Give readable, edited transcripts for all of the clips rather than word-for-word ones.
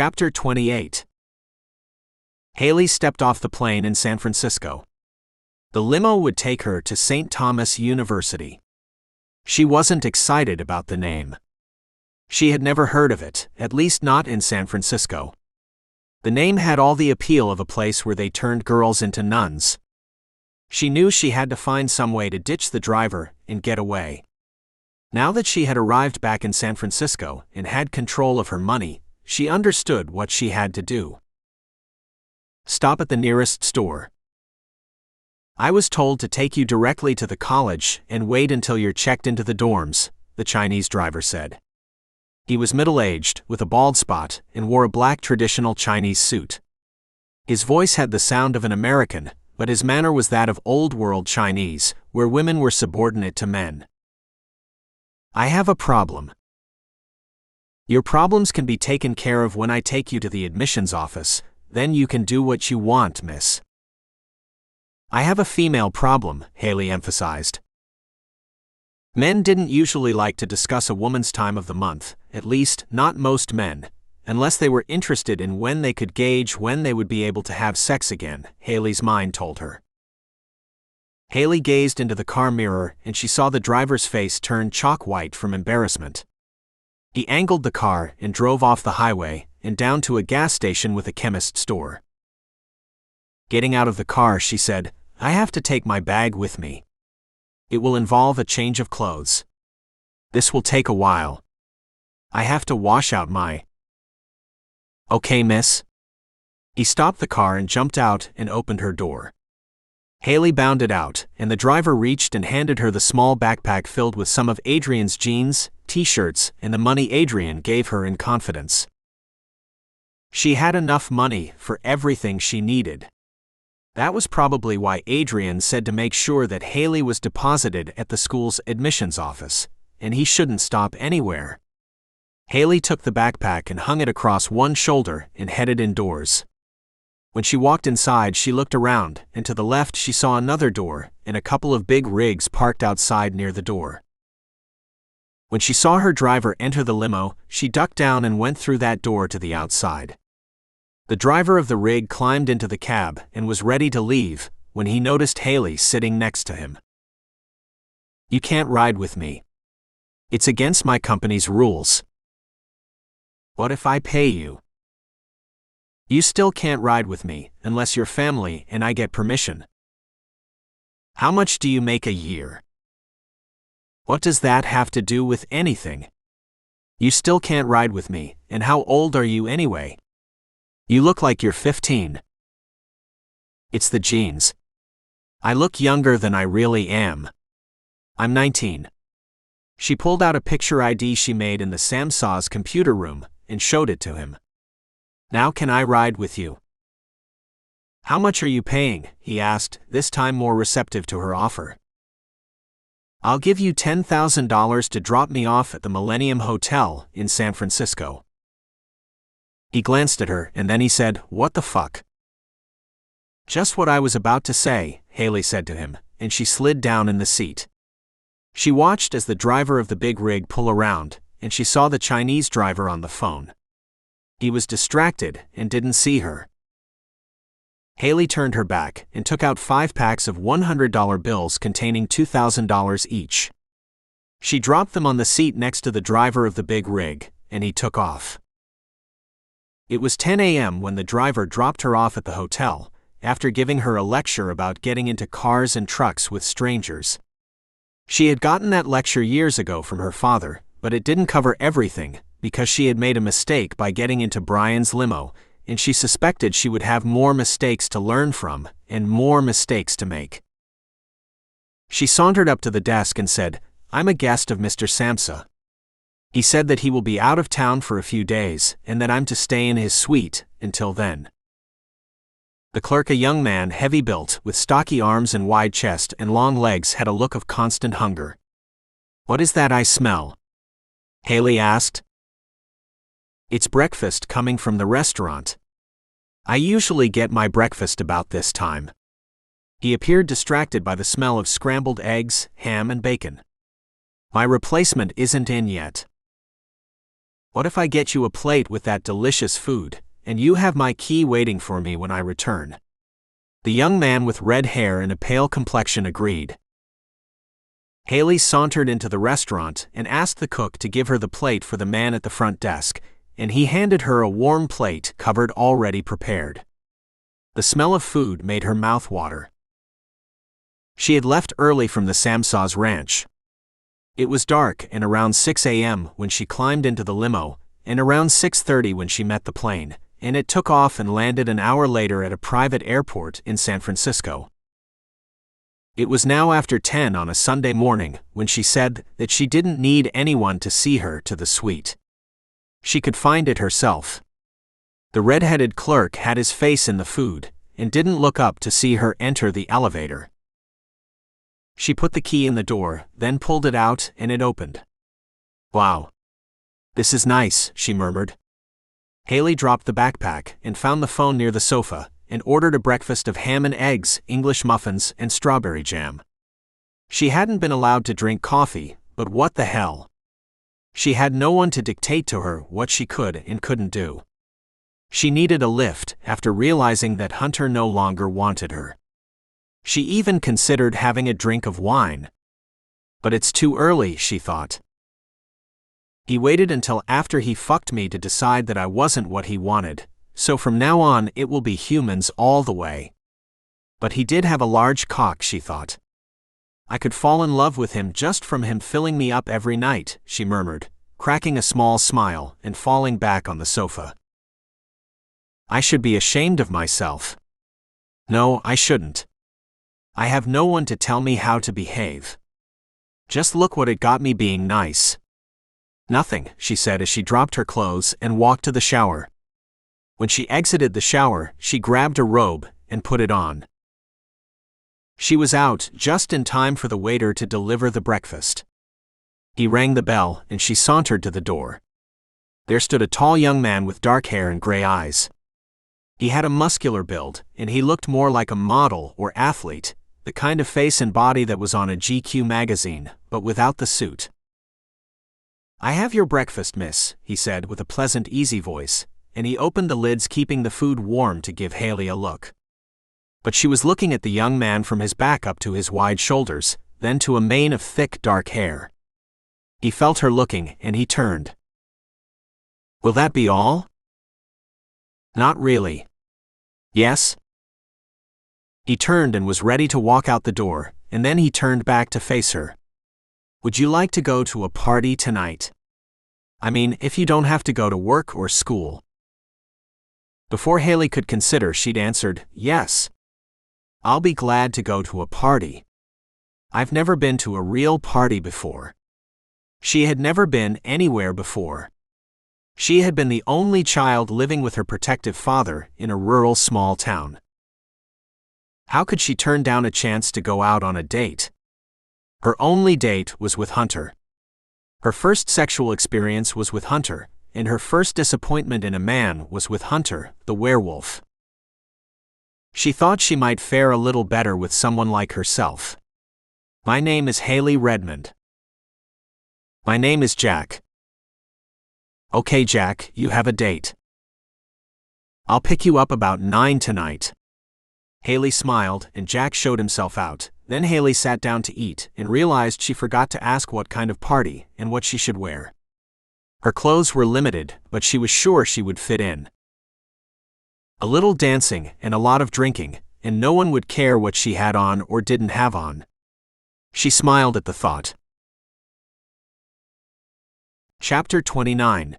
Chapter 28. Haley stepped off the plane in San Francisco. The limo would take her to St. Thomas University. She wasn't excited about the name. She had never heard of it, at least not in San Francisco. The name had all the appeal of a place where they turned girls into nuns. She knew she had to find some way to ditch the driver and get away. Now that she had arrived back in San Francisco and had control of her money, she understood what she had to do. Stop at the nearest store. I was told to take you directly to the college and wait until you're checked into the dorms, the Chinese driver said. He was middle-aged, with a bald spot, and wore a black traditional Chinese suit. His voice had the sound of an American, but his manner was that of old-world Chinese, where women were subordinate to men. I have a problem. Your problems can be taken care of when I take you to the admissions office, then you can do what you want, miss. I have a female problem, Haley emphasized. Men didn't usually like to discuss a woman's time of the month, at least not most men, unless they were interested in when they could gauge when they would be able to have sex again, Haley's mind told her. Haley gazed into the car mirror and she saw the driver's face turn chalk white from embarrassment. He angled the car and drove off the highway and down to a gas station with a chemist store. Getting out of the car, she said, I have to take my bag with me. It will involve a change of clothes. This will take a while. I have to wash out my... Okay, miss. He stopped the car and jumped out and opened her door. Haley bounded out, and the driver reached and handed her the small backpack filled with some of Adrian's jeans, t-shirts, and the money Adrian gave her in confidence. She had enough money for everything she needed. That was probably why Adrian said to make sure that Haley was deposited at the school's admissions office, and he shouldn't stop anywhere. Haley took the backpack and hung it across one shoulder and headed indoors. When she walked inside, she looked around, and to the left she saw another door and a couple of big rigs parked outside near the door. When she saw her driver enter the limo, she ducked down and went through that door to the outside. The driver of the rig climbed into the cab and was ready to leave when he noticed Haley sitting next to him. You can't ride with me. It's against my company's rules. What if I pay you? You still can't ride with me unless you're family and I get permission. How much do you make a year? What does that have to do with anything? You still can't ride with me, and how old are you anyway? You look like you're 15. It's the genes. I look younger than I really am. I'm 19. She pulled out a picture ID she made in the Samsa's computer room and showed it to him. Now can I ride with you? How much are you paying? He asked, this time more receptive to her offer. I'll give you $10,000 to drop me off at the Millennium Hotel in San Francisco. He glanced at her and then he said, what the fuck? Just what I was about to say, Haley said to him, and she slid down in the seat. She watched as the driver of the big rig pull around, and she saw the Chinese driver on the phone. He was distracted and didn't see her. Haley turned her back and took out 5 packs of $100 bills containing $2,000 each. She dropped them on the seat next to the driver of the big rig, and he took off. It was 10 a.m. when the driver dropped her off at the hotel, after giving her a lecture about getting into cars and trucks with strangers. She had gotten that lecture years ago from her father, but it didn't cover everything, because she had made a mistake by getting into Brian's limo, and she suspected she would have more mistakes to learn from, and more mistakes to make. She sauntered up to the desk and said, I'm a guest of Mr. Samsa. He said that he will be out of town for a few days, and that I'm to stay in his suite until then. The clerk, a young man heavy-built, with stocky arms and wide chest and long legs, had a look of constant hunger. What is that I smell? Haley asked. It's breakfast coming from the restaurant. I usually get my breakfast about this time. He appeared distracted by the smell of scrambled eggs, ham and bacon. My replacement isn't in yet. What if I get you a plate with that delicious food, and you have my key waiting for me when I return?" The young man with red hair and a pale complexion agreed. Haley sauntered into the restaurant and asked the cook to give her the plate for the man at the front desk, and he handed her a warm plate covered already prepared. The smell of food made her mouth water. She had left early from the Samsaw's ranch. It was dark and around 6 a.m. when she climbed into the limo, and around 6:30 when she met the plane, and it took off and landed an hour later at a private airport in San Francisco. It was now after 10 on a Sunday morning when she said that she didn't need anyone to see her to the suite. She could find it herself. The red-headed clerk had his face in the food and didn't look up to see her enter the elevator. She put the key in the door, then pulled it out and it opened. "Wow. This is nice," she murmured. Haley dropped the backpack and found the phone near the sofa and ordered a breakfast of ham and eggs, English muffins, and strawberry jam. She hadn't been allowed to drink coffee, but what the hell? She had no one to dictate to her what she could and couldn't do. She needed a lift after realizing that Hunter no longer wanted her. She even considered having a drink of wine. But it's too early, she thought. He waited until after he fucked me to decide that I wasn't what he wanted, so from now on it will be humans all the way. But he did have a large cock, she thought. I could fall in love with him just from him filling me up every night, she murmured, cracking a small smile and falling back on the sofa. I should be ashamed of myself. No, I shouldn't. I have no one to tell me how to behave. Just look what it got me being nice. Nothing, she said as she dropped her clothes and walked to the shower. When she exited the shower, she grabbed a robe and put it on. She was out just in time for the waiter to deliver the breakfast. He rang the bell and she sauntered to the door. There stood a tall young man with dark hair and gray eyes. He had a muscular build, and he looked more like a model or athlete, the kind of face and body that was on a GQ magazine, but without the suit. "I have your breakfast, miss," he said with a pleasant, easy voice, and he opened the lids, keeping the food warm to give Haley a look. But she was looking at the young man from his back up to his wide shoulders, then to a mane of thick, dark hair. He felt her looking, and he turned. "Will that be all?" "Not really." "Yes?" He turned and was ready to walk out the door, and then he turned back to face her. "Would you like to go to a party tonight? I mean, if you don't have to go to work or school." Before Haley could consider, she'd answered, "Yes. I'll be glad to go to a party. I've never been to a real party before." She had never been anywhere before. She had been the only child living with her protective father in a rural small town. How could she turn down a chance to go out on a date? Her only date was with Hunter. Her first sexual experience was with Hunter, and her first disappointment in a man was with Hunter, the werewolf. She thought she might fare a little better with someone like herself. "My name is Haley Redmond." "My name is Jack." "Okay, Jack, you have a date. I'll pick you up about 9 tonight." Haley smiled, and Jack showed himself out. Then Haley sat down to eat and realized she forgot to ask what kind of party and what she should wear. Her clothes were limited, but she was sure she would fit in. A little dancing and a lot of drinking, and no one would care what she had on or didn't have on. She smiled at the thought. Chapter 29.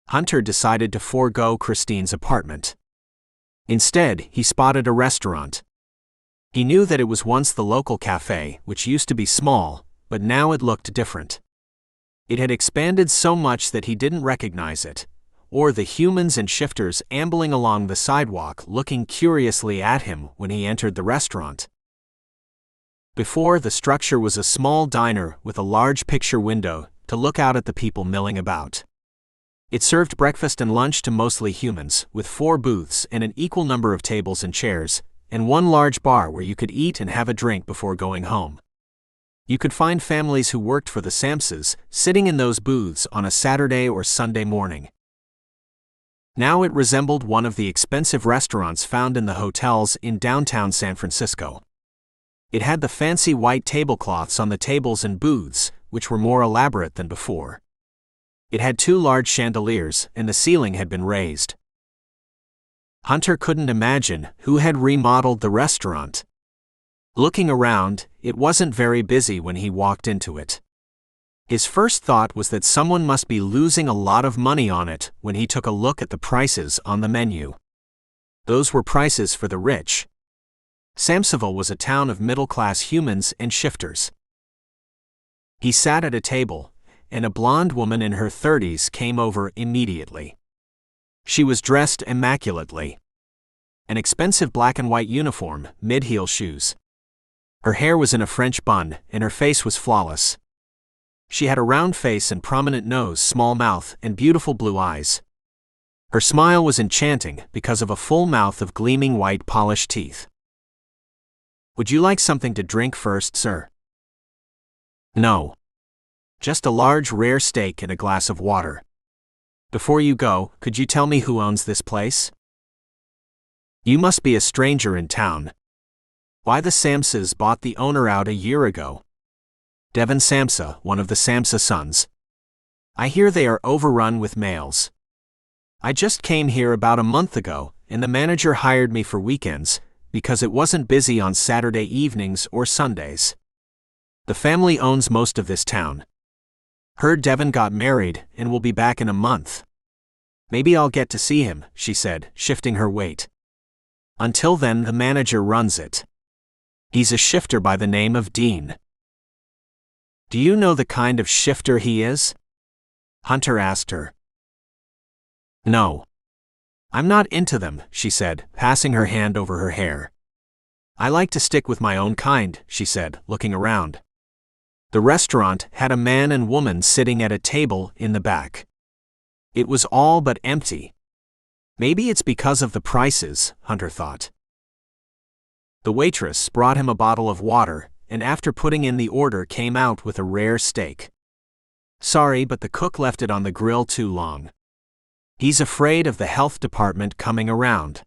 Hunter decided to forego Christine's apartment. Instead, he spotted a restaurant. He knew that it was once the local cafe, which used to be small, but now it looked different. It had expanded so much that he didn't recognize it, or the humans and shifters ambling along the sidewalk looking curiously at him when he entered the restaurant. Before, the structure was a small diner with a large picture window to look out at the people milling about. It served breakfast and lunch to mostly humans, with 4 booths and an equal number of tables and chairs, and one large bar where you could eat and have a drink before going home. You could find families who worked for the Samses sitting in those booths on a Saturday or Sunday morning. Now it resembled one of the expensive restaurants found in the hotels in downtown San Francisco. It had the fancy white tablecloths on the tables and booths, which were more elaborate than before. It had 2 large chandeliers, and the ceiling had been raised. Hunter couldn't imagine who had remodeled the restaurant. Looking around, it wasn't very busy when he walked into it. His first thought was that someone must be losing a lot of money on it when he took a look at the prices on the menu. Those were prices for the rich. Samseville was a town of middle-class humans and shifters. He sat at a table, and a blonde woman in her 30s came over immediately. She was dressed immaculately. An expensive black and white uniform, mid-heel shoes. Her hair was in a French bun, and her face was flawless. She had a round face and prominent nose, small mouth, and beautiful blue eyes. Her smile was enchanting because of a full mouth of gleaming white polished teeth. "Would you like something to drink first, sir?" "No. Just a large rare steak and a glass of water." "Before you go, could you tell me who owns this place?" "You must be a stranger in town." "Why, the Samses bought the owner out a year ago." "Devin Samsa, one of the Samsa sons." "I hear they are overrun with males." "I just came here about a month ago, and the manager hired me for weekends, because it wasn't busy on Saturday evenings or Sundays. The family owns most of this town. Heard Devin got married and will be back in a month. Maybe I'll get to see him," she said, shifting her weight. "Until then, the manager runs it. He's a shifter by the name of Dean." "Do you know the kind of shifter he is?" Hunter asked her. "No. I'm not into them," she said, passing her hand over her hair. "I like to stick with my own kind," she said, looking around. The restaurant had a man and woman sitting at a table in the back. It was all but empty. Maybe it's because of the prices, Hunter thought. The waitress brought him a bottle of water, and after putting in the order came out with a rare steak. "Sorry, but the cook left it on the grill too long. He's afraid of the health department coming around.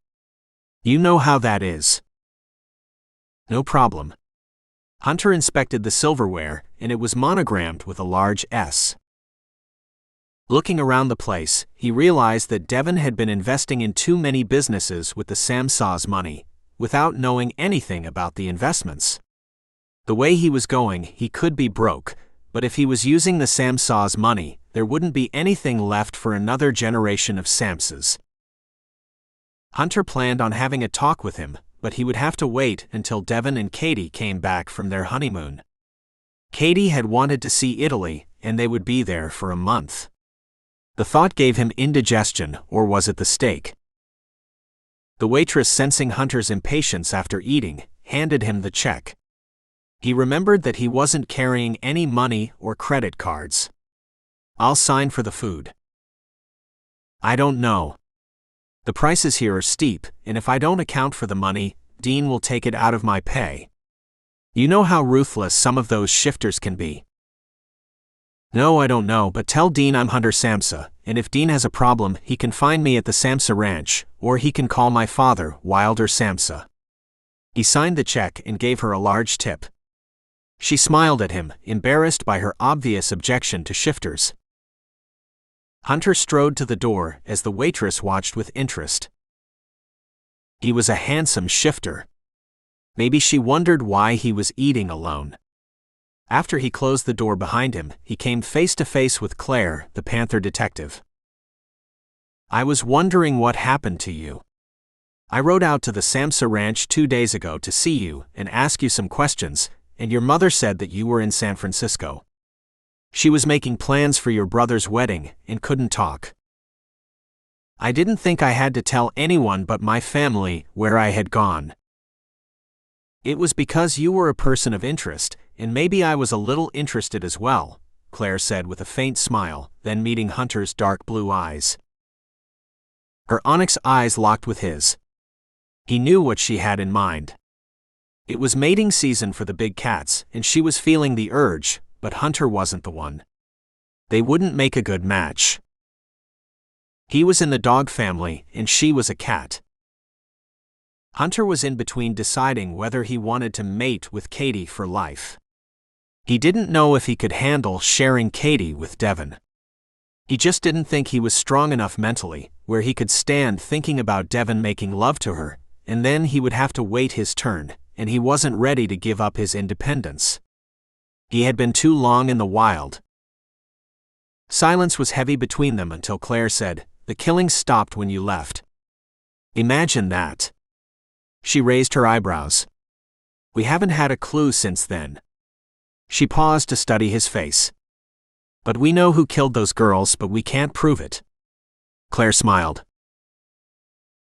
You know how that is." "No problem." Hunter inspected the silverware, and it was monogrammed with a large S. Looking around the place, he realized that Devin had been investing in too many businesses with the Samsa's money, without knowing anything about the investments. The way he was going, he could be broke, but if he was using the Samsa's money, there wouldn't be anything left for another generation of Samses. Hunter planned on having a talk with him, but he would have to wait until Devin and Katy came back from their honeymoon. Katy had wanted to see Italy, and they would be there for a month. The thought gave him indigestion, or was it the steak? The waitress, sensing Hunter's impatience after eating, handed him the check. He remembered that he wasn't carrying any money or credit cards. "I'll sign for the food." "I don't know. The prices here are steep, and if I don't account for the money, Dean will take it out of my pay. You know how ruthless some of those shifters can be." "No, I don't know, but tell Dean I'm Hunter Samsa, and if Dean has a problem, he can find me at the Samsa Ranch, or he can call my father, Wilder Samsa." He signed the check and gave her a large tip. She smiled at him, embarrassed by her obvious objection to shifters. Hunter strode to the door as the waitress watched with interest. He was a handsome shifter. Maybe she wondered why he was eating alone. After he closed the door behind him, he came face to face with Claire, the Panther detective. "I was wondering what happened to you. I rode out to the Samsa Ranch 2 days ago to see you and ask you some questions, and your mother said that you were in San Francisco. She was making plans for your brother's wedding and couldn't talk. I didn't think I had to tell anyone but my family where I had gone. It was because you were a person of interest, and maybe I was a little interested as well," Claire said with a faint smile, then meeting Hunter's dark blue eyes. Her onyx eyes locked with his. He knew what she had in mind. It was mating season for the big cats, and she was feeling the urge, but Hunter wasn't the one. They wouldn't make a good match. He was in the dog family, and she was a cat. Hunter was in between deciding whether he wanted to mate with Katy for life. He didn't know if he could handle sharing Katy with Devin. He just didn't think he was strong enough mentally, where he could stand thinking about Devin making love to her, and then he would have to wait his turn, and he wasn't ready to give up his independence. He had been too long in the wild. Silence was heavy between them until Claire said, "The killing stopped when you left." "Imagine that." She raised her eyebrows. "We haven't had a clue since then." She paused to study his face. "But we know who killed those girls, but we can't prove it." Claire smiled.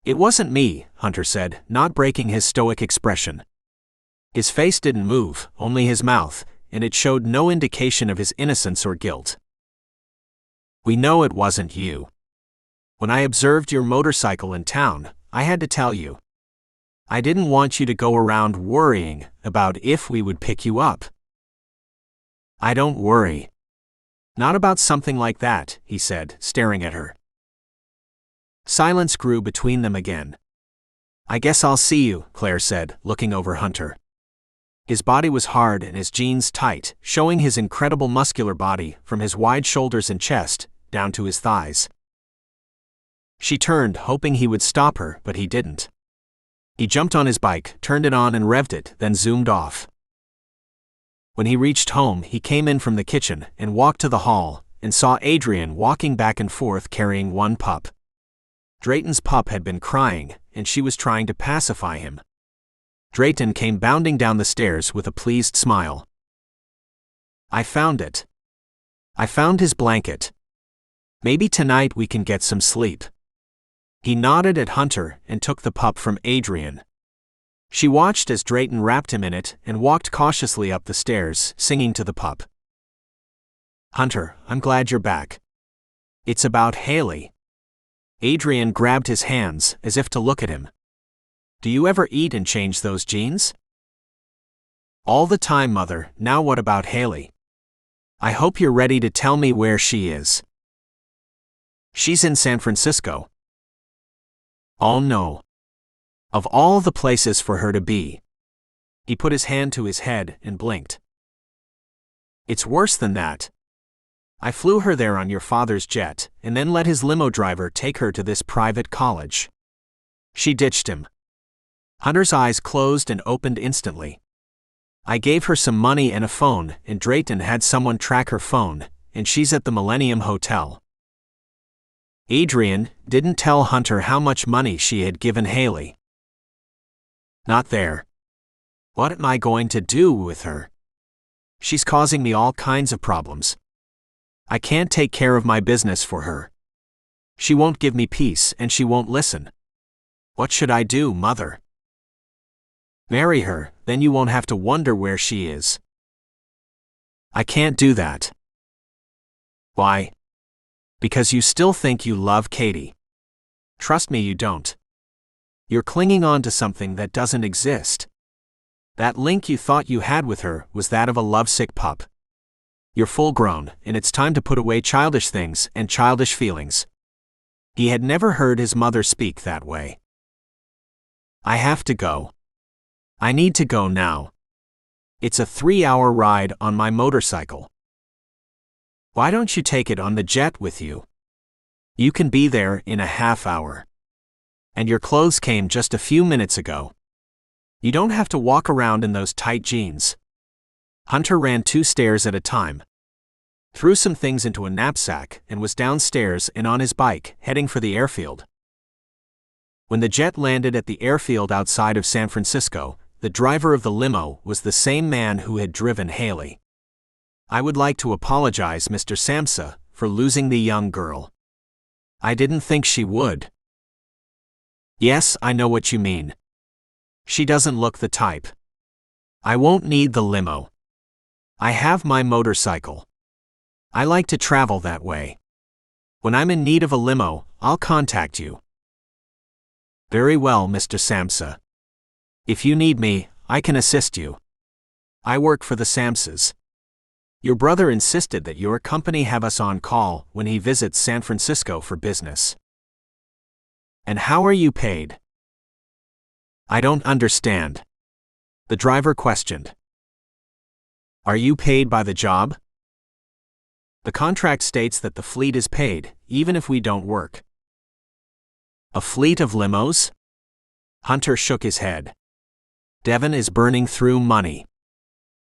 "It wasn't me," Hunter said, not breaking his stoic expression. His face didn't move, only his mouth, and it showed no indication of his innocence or guilt. "We know it wasn't you. When I observed your motorcycle in town, I had to tell you. I didn't want you to go around worrying about if we would pick you up." "I don't worry. Not about something like that," he said, staring at her. Silence grew between them again. "I guess I'll see you," Claire said, looking over Hunter. His body was hard and his jeans tight, showing his incredible muscular body from his wide shoulders and chest down to his thighs. She turned, hoping he would stop her, but he didn't. He jumped on his bike, turned it on and revved it, then zoomed off. When he reached home, he came in from the kitchen and walked to the hall and saw Adrian walking back and forth carrying one pup. Drayton's pup had been crying, and she was trying to pacify him. Drayton came bounding down the stairs with a pleased smile. "I found it. I found his blanket. Maybe tonight we can get some sleep." He nodded at Hunter and took the pup from Adrian. She watched as Drayton wrapped him in it and walked cautiously up the stairs, singing to the pup. "Hunter, I'm glad you're back. It's about Haley." Adrian grabbed his hands as if to look at him. "Do you ever eat and change those jeans?" "All the time, Mother. Now what about Haley? I hope you're ready to tell me where she is." "She's in San Francisco." "Oh no. Of all the places for her to be." He put his hand to his head and blinked. "It's worse than that. I flew her there on your father's jet, and then let his limo driver take her to this private college. She ditched him." Hunter's eyes closed and opened instantly. "I gave her some money and a phone, and Drayton had someone track her phone, and she's at the Millennium Hotel." Adrian didn't tell Hunter how much money she had given Haley. "Not there. What am I going to do with her? She's causing me all kinds of problems. I can't take care of my business for her. She won't give me peace and she won't listen. What should I do, Mother?" "Marry her, then you won't have to wonder where she is." "I can't do that." "Why?" "Because you still think you love Katy. Trust me, you don't. You're clinging on to something that doesn't exist. That link you thought you had with her was that of a lovesick pup. You're full grown, and it's time to put away childish things and childish feelings." He had never heard his mother speak that way. "I have to go. I need to go now. It's a 3-hour ride on my motorcycle." "Why don't you take it on the jet with you? You can be there in a half hour. And your clothes came just a few minutes ago. You don't have to walk around in those tight jeans." Hunter ran 2 stairs at a time, threw some things into a knapsack, and was downstairs and on his bike, heading for the airfield. When the jet landed at the airfield outside of San Francisco, the driver of the limo was the same man who had driven Haley. "I would like to apologize, Mr. Samsa, for losing the young girl. I didn't think she would." "Yes, I know what you mean. She doesn't look the type. I won't need the limo. I have my motorcycle. I like to travel that way. When I'm in need of a limo, I'll contact you." "Very well, Mr. Samsa. If you need me, I can assist you. I work for the Samses. Your brother insisted that your company have us on call when he visits San Francisco for business. And how are you paid? I don't understand. The driver questioned. Are you paid by the job? The contract states that the fleet is paid, even if we don't work. A fleet of limos? Hunter shook his head. Devin is burning through money.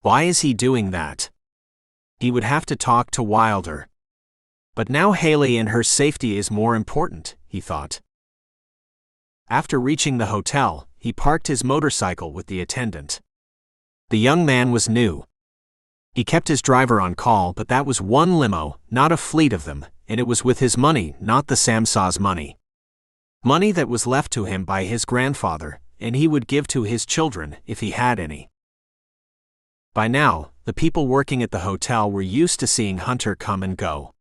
Why is he doing that? He would have to talk to Wilder. But now Haley and her safety is more important, he thought. After reaching the hotel, he parked his motorcycle with the attendant. The young man was new. He kept his driver on call, but that was one limo, not a fleet of them, and it was with his money, not the Samsa's money. Money that was left to him by his grandfather, and he would give to his children if he had any. By now, the people working at the hotel were used to seeing Hunter come and go.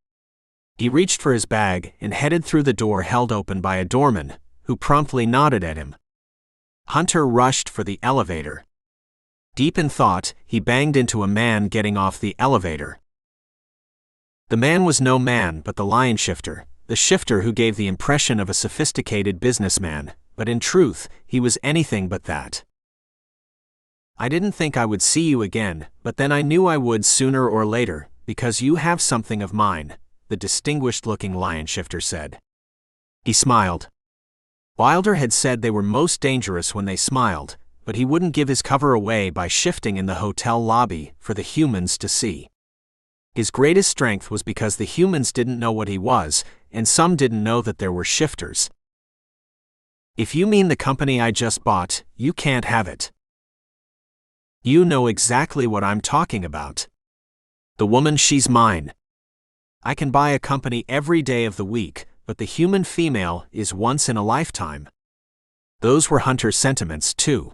He reached for his bag and headed through the door held open by a doorman, who promptly nodded at him. Hunter rushed for the elevator. Deep in thought, he banged into a man getting off the elevator. The man was no man but the lion shifter, the shifter who gave the impression of a sophisticated businessman, but in truth, he was anything but that. I didn't think I would see you again, but then I knew I would sooner or later, because you have something of mine, the distinguished-looking lion shifter said. He smiled. Wilder had said they were most dangerous when they smiled, but he wouldn't give his cover away by shifting in the hotel lobby for the humans to see. His greatest strength was because the humans didn't know what he was, and some didn't know that there were shifters. If you mean the company I just bought, you can't have it. You know exactly what I'm talking about. The woman, she's mine. I can buy a company every day of the week, but the human female is once in a lifetime. Those were Hunter's sentiments, too.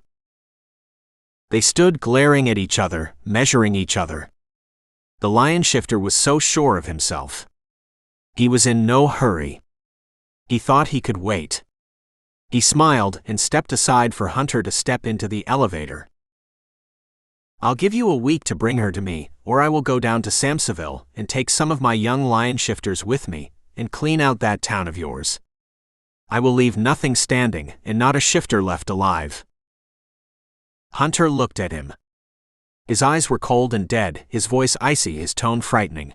They stood glaring at each other, measuring each other. The lion shifter was so sure of himself. He was in no hurry. He thought he could wait. He smiled and stepped aside for Hunter to step into the elevator. I'll give you a week to bring her to me, or I will go down to Samseville and take some of my young lion shifters with me, and clean out that town of yours. I will leave nothing standing, and not a shifter left alive. Hunter looked at him. His eyes were cold and dead, his voice icy, his tone frightening.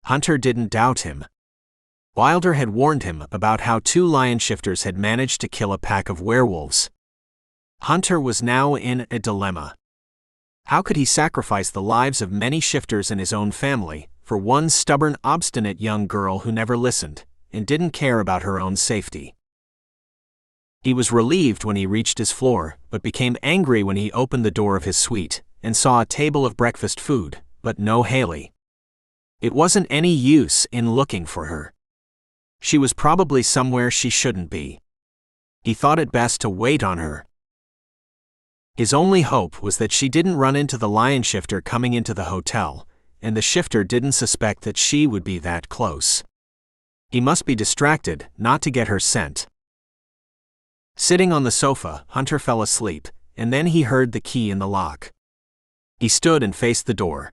Hunter didn't doubt him. Wilder had warned him about how 2 lion shifters had managed to kill a pack of werewolves. Hunter was now in a dilemma. How could he sacrifice the lives of many shifters in his own family for one stubborn, obstinate young girl who never listened and didn't care about her own safety? He was relieved when he reached his floor, but became angry when he opened the door of his suite and saw a table of breakfast food, but no Haley. It wasn't any use in looking for her. She was probably somewhere she shouldn't be. He thought it best to wait on her. His only hope was that she didn't run into the lion shifter coming into the hotel, and the shifter didn't suspect that she would be that close. He must be distracted, not to get her scent. Sitting on the sofa, Hunter fell asleep, and then he heard the key in the lock. He stood and faced the door.